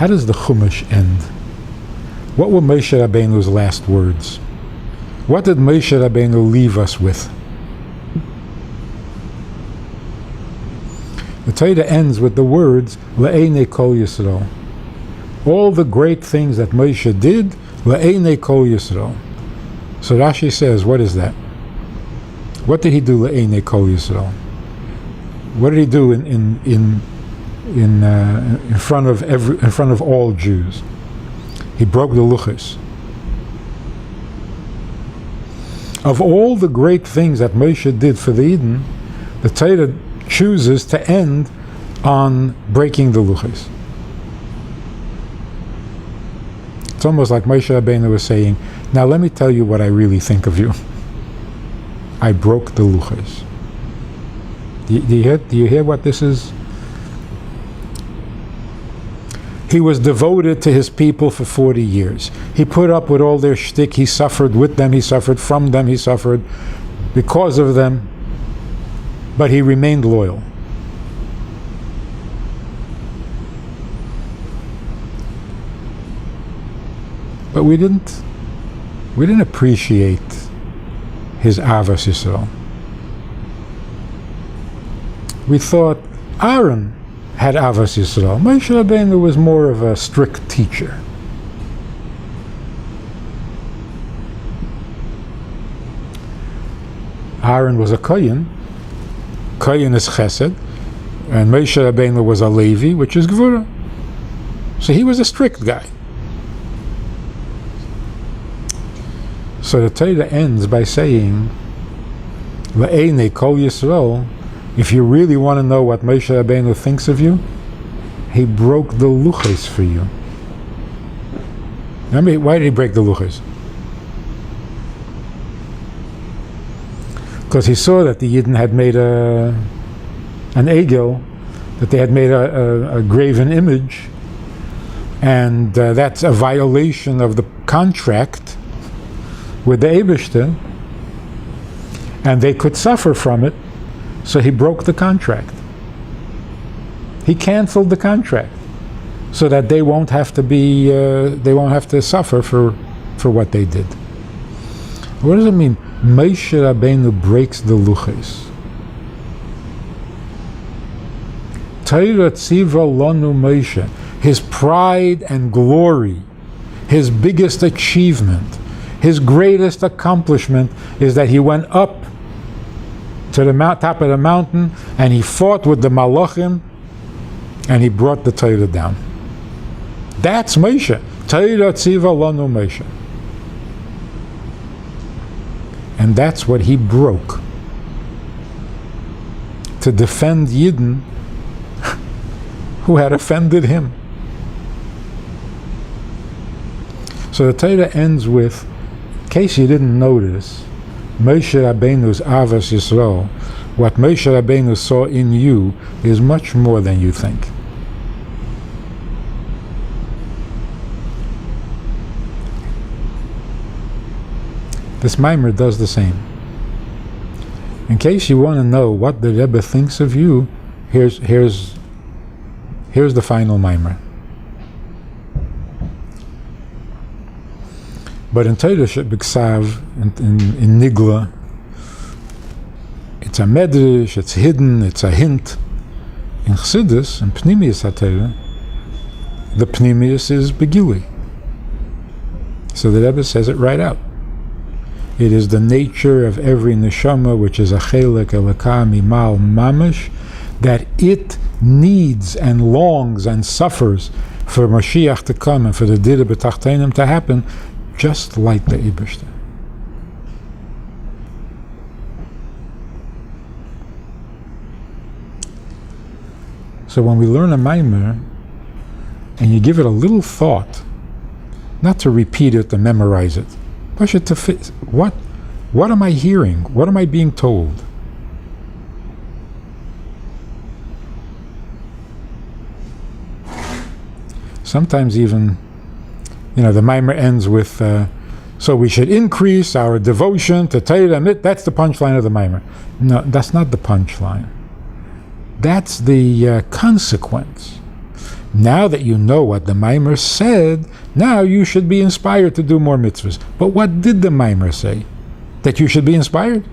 the Chumash end? What were Moshe Rabbeinu's last words? What did Moshe Rabbeinu leave us with? The Torah ends with the words, Le'enei Kol Yisrael. All the great things that Moshe did, Le'enei Kol Yisrael. So Rashi says, what is that? What did he do, Le'enei Kol Yisrael? What did he do in front of all Jews? He broke the luchos. Of all the great things that Moshe did for the Eden, the Torah chooses to end on breaking the luchos. It's almost like Moshe Rabbeinu was saying, now let me tell you what I really think of you. I broke the luchos. Do you hear what this is? He was devoted to his people for 40 years. He put up with all their shtick. He suffered with them. He suffered from them. He suffered because of them. But he remained loyal. But we didn't appreciate his Avas Yisrael. We thought Aaron had Avas Yisrael. Moshe Rabbeinu was more of a strict teacher. Aaron was a Kohen. Kohen is Chesed. And Moshe Rabbeinu was a Levi, which is Gvura. So he was a strict guy. So the Torah ends by saying, Le'enei Kol Yisrael. If you really want to know what Moshe Rabbeinu thinks of you, he broke the luchos for you. Why did he break the luchos? Because he saw that the Yidden had made an egel, that they had made a graven image, and that's a violation of the contract with the Eibishter, and they could suffer from it. So he broke the contract. He canceled the contract, so that they won't have to suffer for what they did. What does it mean? Moshe Rabbeinu breaks the luchos. Torah tziva lanu Moshe, his pride and glory, his biggest achievement, his greatest accomplishment is that he went up to the top of the mountain, and he fought with the Malachim, and he brought the Torah down. That's Moshe. Torah tziva lanu Moshe. And that's what he broke to defend Yidden who had offended him. So the Torah ends with, in case you didn't notice, Moshe Rabbeinu's Avas Yisrael, what Moshe Rabbeinu saw in you is much more than you think. This Maamar does the same. In case you want to know what the Rebbe thinks of you, here's the final Maamar. But in Torah B'Ksav, in Nigla, it's a medrash, it's hidden, it's a hint. In Chassidus, in Pnimius HaTorah, the Pnimius is Begili. So the Rebbe says it right out. It is the nature of every neshama, which is a chelek elokah mimal mamash, that it needs and longs and suffers for Mashiach to come and for the Dira B'Tachtenim to happen, just like the Eibishter. So when we learn a Maamar, and you give it a little thought, not to repeat it, to memorize it, but to fit, what am I hearing? What am I being told? Sometimes even, the Maamar ends with, so we should increase our devotion to Torah. That's the punchline of the Maamar. No, that's not the punchline. That's the consequence. Now that you know what the Maamar said, now you should be inspired to do more mitzvahs. But what did the Maamar say? That you should be inspired?